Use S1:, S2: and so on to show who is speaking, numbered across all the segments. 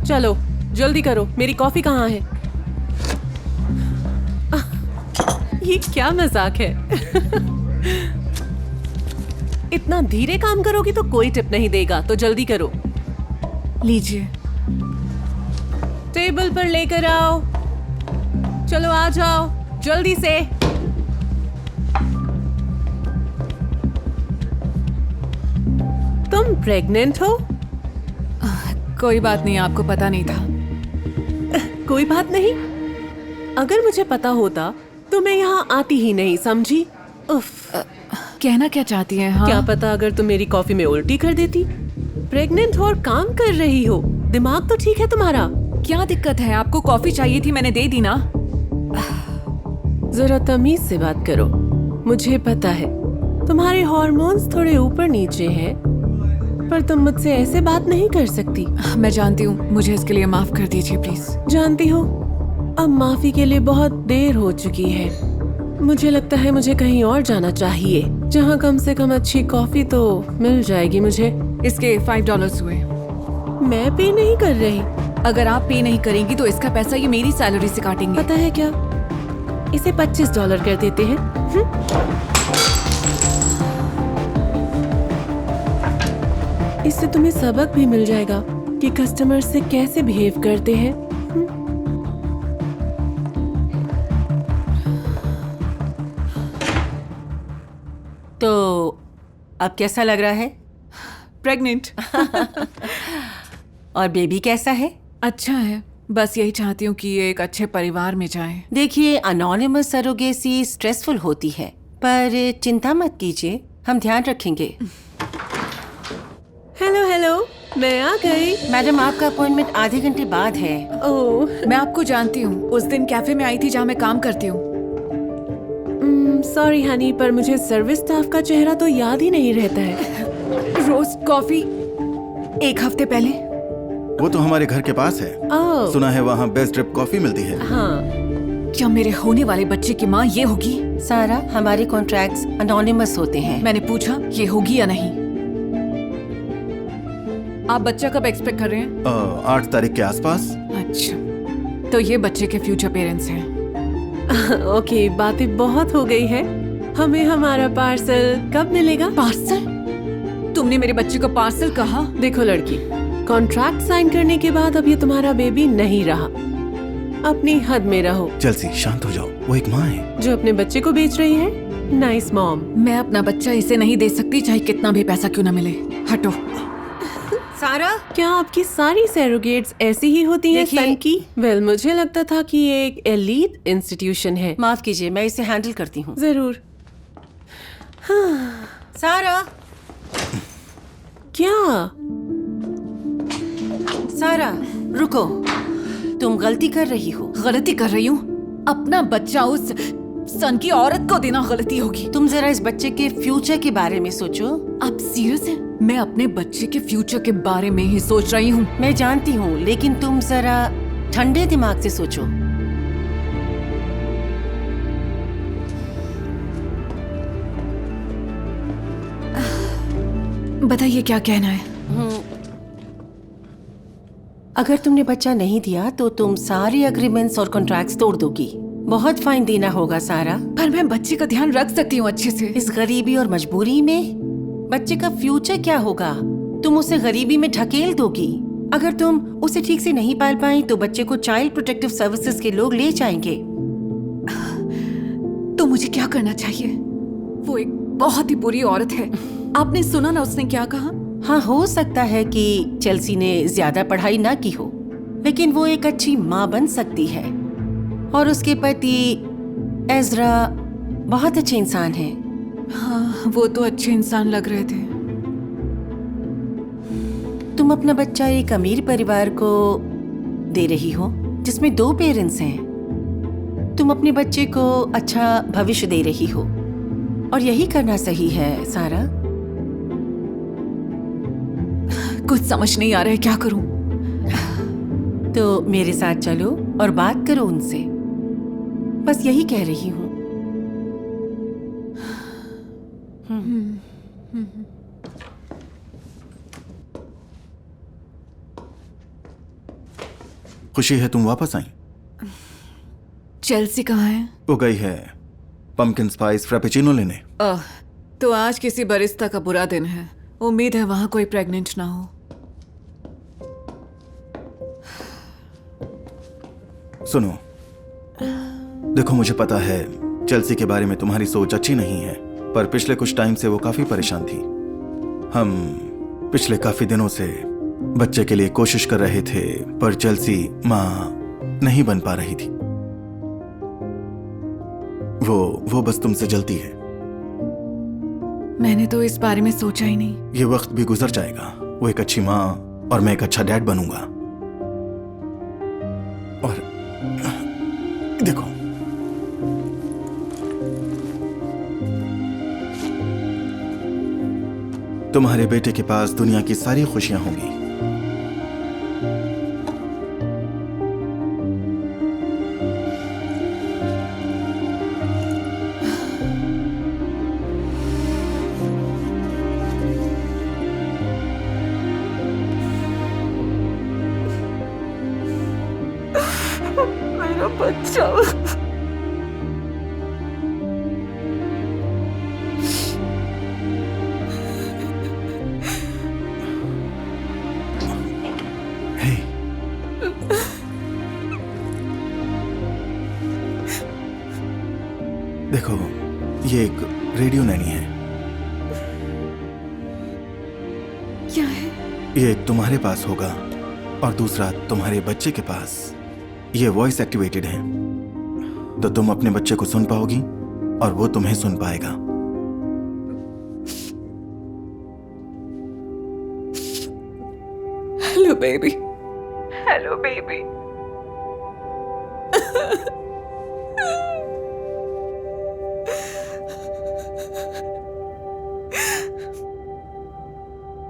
S1: चलो जल्दी करो, मेरी कॉफी कहाँ है? ये क्या मजाक है? इतना धीरे काम करोगी तो कोई टिप नहीं देगा, तो जल्दी करो।
S2: लीजिए।
S1: टेबल पर लेकर आओ। चलो आ जाओ जल्दी से। तुम प्रेग्नेंट हो?
S2: कोई बात नहीं, आपको पता नहीं था।
S1: कोई बात नहीं। अगर मुझे पता होता तो मैं यहाँ आती ही नहीं, समझी? उफ।
S2: कहना क्या चाहती हैं? हाँ?
S1: क्या पता अगर तुम मेरी कॉफी में उल्टी कर देती। प्रेग्नेंट हो और काम कर रही हो, दिमाग तो ठीक है तुम्हारा?
S2: क्या दिक्कत है? आपको कॉफी चाहिए थी, मैंने दे दी ना।
S1: जरा तमीज से बात करो। मुझे पता है तुम्हारे हार्मोन्स थोड़े ऊपर नीचे हैं, पर तुम मुझसे ऐसे बात नहीं कर सकती।
S2: मैं जानती हूँ, मुझे इसके लिए माफ कर दीजिए प्लीज।
S1: जानती हो, अब माफी के लिए बहुत देर हो चुकी है। मुझे लगता है मुझे कहीं और जाना चाहिए, जहाँ कम से कम अच्छी कॉफी तो मिल जाएगी मुझे।
S2: इसके $5 हुए।
S1: मैं पे नहीं कर रही।
S2: अगर आप पे नहीं करेंगी तो इसका पैसा ये मेरी सैलरी से काटेंगे।
S1: पता है क्या, इसे $25 कर देते हैं। इससे तुम्हें सबक भी मिल जाएगा कि कस्टमर से कैसे बिहेव करते हैं।
S3: तो अब कैसा लग रहा है?
S2: प्रेग्नेंट।
S3: और बेबी कैसा है?
S2: अच्छा है, बस यही चाहती हूँ कि ये एक अच्छे परिवार में जाए।
S3: देखिए, अनोनिमस सरोगेसी स्ट्रेसफुल होती है, पर चिंता मत कीजिए, हम ध्यान रखेंगे।
S1: हेलो हेलो, मैं आ गई।
S3: मैडम, आपका अपॉइंटमेंट आधे घंटे बाद है।
S1: ओह,
S2: मैं आपको जानती हूँ, उस दिन कैफे में आई थी जहाँ मैं काम करती हूँ।
S1: सॉरी हनी, पर मुझे सर्विस स्टाफ का चेहरा तो याद ही नहीं रहता है।
S2: रोस्ट कॉफी 1 हफ्ते पहले।
S4: वो तो हमारे घर के पास है।
S1: ओह,
S4: सुना है वहाँ बेस्ट ड्रिप कॉफी मिलती है।
S1: हाँ।
S2: क्या मेरे होने वाले बच्चे की माँ ये होगी?
S3: सारा, हमारे कॉन्ट्रैक्ट्स अनोनिमस होते हैं।
S2: मैंने पूछा ये होगी या नहीं। आप बच्चा कब एक्सपेक्ट कर रहे हैं?
S4: 8 तारीख के आसपास।
S2: अच्छा, तो ये बच्चे के फ्यूचर पेरेंट्स हैं।
S1: ओके, बातें बहुत हो गई है। हमें हमारा पार्सल कब मिलेगा?
S2: पार्सल? तुमने मेरे बच्चे को पार्सल कहा?
S1: देखो लड़की, कॉन्ट्रैक्ट साइन करने के बाद अब ये तुम्हारा बेबी नहीं रहा। अपनी हद में रहो।
S4: चलसी, शांत हो जाओ, वो एक माँ है
S1: जो अपने बच्चे को बेच रही है। Nice mom.
S2: मैं अपना बच्चा इसे नहीं दे सकती, चाहे कितना भी पैसा क्यों ना मिले। हटो।
S3: सारा,
S1: क्या आपकी सारी सैरोगेट्स ऐसी ही होती हैं?
S3: देखिए-
S1: सन की? वेल, मुझे लगता था कि ये एक एलीट इंस्टीट्यूशन है।
S3: माफ कीजिए, मैं इसे हैंडल करती हूँ।
S1: जरूर।
S3: सारा,
S1: क्या?
S3: सारा, रुको। तुम गलती कर रही हो।
S2: गलती कर रही हूँ? अपना बच्चा उस सन की औरत को देना गलती होगी।
S3: तुम जरा इस बच्चे के फ्यूचर के बारे में सोचो।
S2: आप सीरियस हैं? मैं अपने बच्चे के फ्यूचर के बारे में ही सोच रही हूँ।
S3: मैं जानती हूँ, लेकिन तुम जरा ठंडे दिमाग से सोचो।
S2: बताइए क्या कहना है?
S3: अगर तुमने बच्चा नहीं दिया तो तुम सारे एग्रीमेंट्स और कॉन्ट्रैक्ट्स तोड़ दोगी। बहुत फाइन देना होगा सारा।
S2: पर मैं बच्चे का ध्यान रख सकती हूँ अच्छे से।
S3: इस गरीबी और मजबूरी में बच्चे का फ्यूचर क्या होगा? तुम उसे गरीबी में ढकेल दोगी। अगर तुम उसे ठीक से नहीं पाल पाई तो बच्चे को चाइल्ड प्रोटेक्टिव सर्विसेज के लोग ले जाएंगे।
S2: तो मुझे क्या करना चाहिए? वो एक बहुत ही बुरी औरत है। आपने सुना ना उसने क्या कहा?
S3: हाँ, हो सकता है कि चेल्सी ने ज्यादा पढ़ाई ना की हो, लेकिन वो एक अच्छी माँ बन सकती है। और उसके पति एज़रा बहुत अच्छे इंसान हैं।
S2: हाँ, वो तो अच्छे इंसान लग रहे थे।
S3: तुम अपना बच्चा एक अमीर परिवार को दे रही हो जिसमें 2 पेरेंट्स हैं। तुम अपने बच्चे को अच्छा भविष्य दे रही हो और यही करना सही है सारा।
S2: कुछ समझ नहीं आ रहा है, क्या करूं?
S3: तो मेरे साथ चलो और बात करो उनसे। बस यही कह रही हूँ।
S4: खुशी है तुम वापस आई।
S2: चेल्सी कहाँ है?
S4: वो गई है पम्पकिन स्पाइस फ्रेपेचिनो लेने।
S2: तो आज किसी बरिस्ता का बुरा दिन है। उम्मीद है वहां कोई प्रेग्नेंट ना हो।
S4: सुनो, देखो मुझे पता है चेल्सी के बारे में तुम्हारी सोच अच्छी नहीं है, पर पिछले कुछ टाइम से वो काफी परेशान थी। हम पिछले काफी दिनों से बच्चे के लिए कोशिश कर रहे थे, पर चेल्सी माँ नहीं बन पा रही थी। वो बस तुमसे जलती है।
S2: मैंने तो इस बारे में सोचा ही नहीं।
S4: ये वक्त भी गुजर जाएगा, वो एक अच्छी माँ और मैं एक अच्छा डैड बनूंगा। और देखो, तुम्हारे बेटे के पास दुनिया की सारी खुशियां होंगी।
S2: मेरा बच्चा।
S4: हे, देखो ये एक रेडियो नैनी है।
S2: क्या है?
S4: ये एक तुम्हारे पास होगा और दूसरा तुम्हारे बच्चे के पास। ये वॉइस एक्टिवेटेड है, तो तुम अपने बच्चे को सुन पाओगी और वो तुम्हें सुन पाएगा।
S2: Hello baby. Hello baby.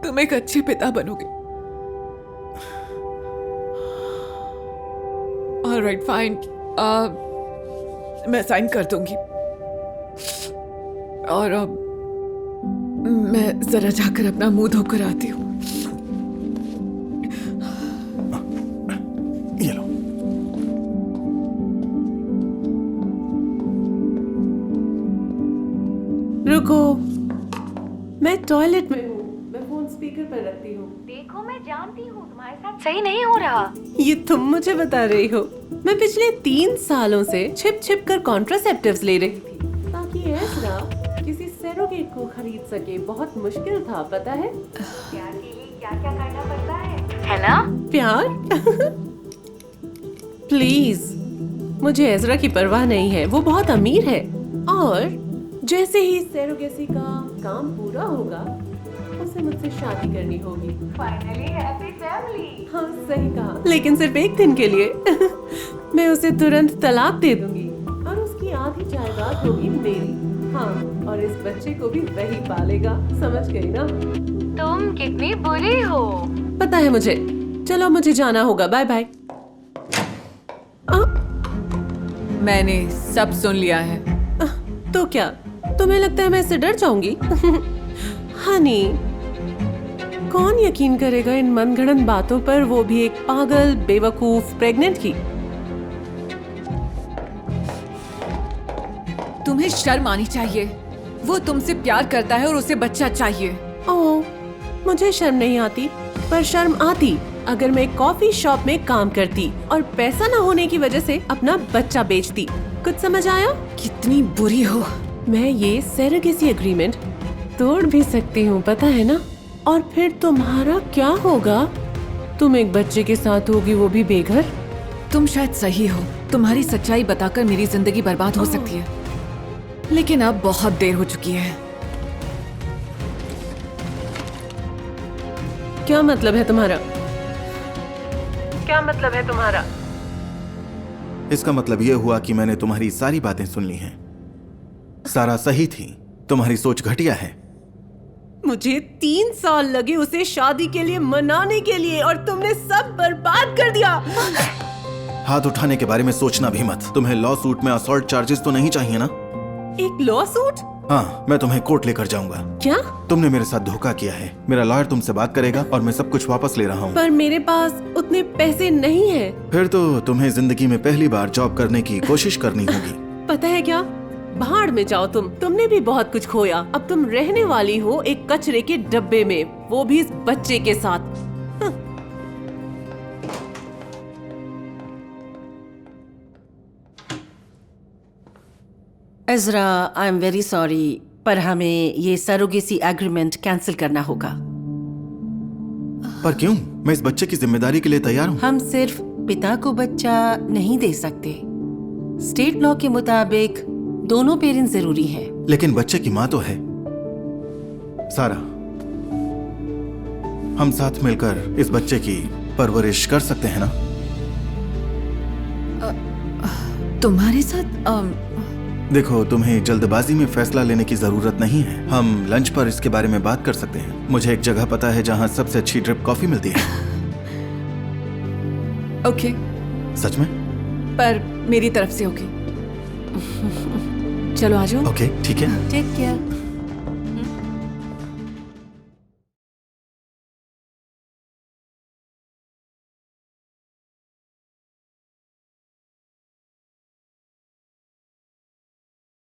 S2: तुम एक अच्छे पिता बनोगे। ऑलराइट फाइन, मैं साइन कर दूंगी। और मैं जरा जाकर अपना मुंह धोकर आती हूँ।
S4: ये लो।
S1: रुको, मैं टॉयलेट में हूँ। मैं फोन स्पीकर पर रखती हूँ।
S5: देखो मैं जानती हूँ तुम्हारे साथ सही नहीं हो रहा।
S1: ये तुम मुझे बता रही हो? मैं पिछले 3 सालों से छिप छिप कर कॉन्ट्रासेप्टिव्स ले रही थी ताकि एज़रा किसी सरोगेट को खरीद सके। बहुत मुश्किल था, पता है?
S5: प्यार के लिए क्या क्या करना पड़ता है ना?
S1: प्यार? प्लीज, मुझे एज़रा की परवाह नहीं है। वो बहुत अमीर है और जैसे ही सरोगेसी का काम पूरा होगा उसे मुझसे शादी करनी होगी।
S5: Finally happy family.
S1: हाँ, सही कहा, लेकिन सिर्फ एक दिन के लिए। मैं उसे तुरंत तलाक दे दूंगी और उसकी आधी जायदाद होगी मेरी। हाँ, और इस बच्चे को भी वही पालेगा। समझ गई ना?
S5: तुम कितनी बुरी हो।
S1: पता है मुझे। चलो मुझे जाना होगा। Bye bye.
S2: मैंने सब सुन लिया है।
S1: तो क्या तुम्हें लगता है मैं इससे डर जाऊंगी? हनी, कौन यकीन करेगा इन मनगढ़ंत बातों पर, वो भी एक पागल बेवकूफ प्रेग्नेंट की।
S2: तुम्हें शर्म आनी चाहिए। वो तुमसे प्यार करता है और उसे बच्चा चाहिए।
S1: ओह, मुझे शर्म नहीं आती, पर शर्म आती अगर मैं एक कॉफी शॉप में काम करती और पैसा ना होने की वजह से अपना बच्चा बेचती। कुछ समझ आया?
S2: कितनी बुरी हो।
S1: मैं ये सरोगेसी एग्रीमेंट तोड़ भी सकती हूँ, पता है ना? और फिर तुम्हारा क्या होगा? तुम एक बच्चे के साथ होगी, वो भी बेघर।
S2: तुम शायद सही हो। तुम्हारी सच्चाई बताकर मेरी जिंदगी बर्बाद हो सकती है, लेकिन अब बहुत देर हो चुकी है।
S1: क्या मतलब है तुम्हारा? क्या मतलब है तुम्हारा?
S4: इसका मतलब यह हुआ कि मैंने तुम्हारी सारी बातें सुन ली हैं। सारा सही थी, तुम्हारी सोच घटिया है।
S1: मुझे 3 साल लगे उसे शादी के लिए मनाने के लिए और तुमने सब बर्बाद कर दिया।
S4: हाथ उठाने के बारे में सोचना भी मत। तुम्हें लॉ सूट में असॉल्ट चार्जेस तो नहीं चाहिए ना?
S1: एक लॉ सूट?
S4: हाँ, मैं तुम्हें कोर्ट लेकर जाऊंगा।
S1: क्या?
S4: तुमने मेरे साथ धोखा किया है। मेरा लॉयर तुमसे बात करेगा और मैं सब कुछ वापस ले रहा हूँ।
S1: पर मेरे पास उतने पैसे नहीं है।
S4: फिर तो तुम्हें जिंदगी में पहली बार जॉब करने की कोशिश करनी होगी।
S1: पता है क्या, भाड़ में जाओ तुमने भी बहुत कुछ खोया। अब तुम रहने वाली हो एक कचरे के डब्बे में, वो भी इस बच्चे के साथ।
S3: Ezra, I am very sorry, पर हमें ये सरोगेसी एग्रीमेंट कैंसिल करना होगा।
S4: पर क्यों? मैं इस बच्चे की जिम्मेदारी के लिए तैयार हूँ।
S3: हम सिर्फ पिता को बच्चा नहीं दे सकते। स्टेट लॉ के मुताबिक दोनों पेरेंट्स जरूरी हैं।
S4: लेकिन बच्चे की माँ तो है। सारा, हम साथ मिलकर इस बच्चे की परवरिश कर सकते हैं ना?
S2: तुम्हारे साथ
S4: देखो, तुम्हें जल्दबाजी में फैसला लेने की जरूरत नहीं है। हम लंच पर इसके बारे में बात कर सकते हैं। मुझे एक जगह पता है जहाँ सबसे अच्छी ड्रिप कॉफी मिलती है।
S2: ओके,
S4: सच में?
S2: पर मेरी तरफ से ओके। चलो आ जाओ।
S4: ओके, ठीक है।
S3: Take care.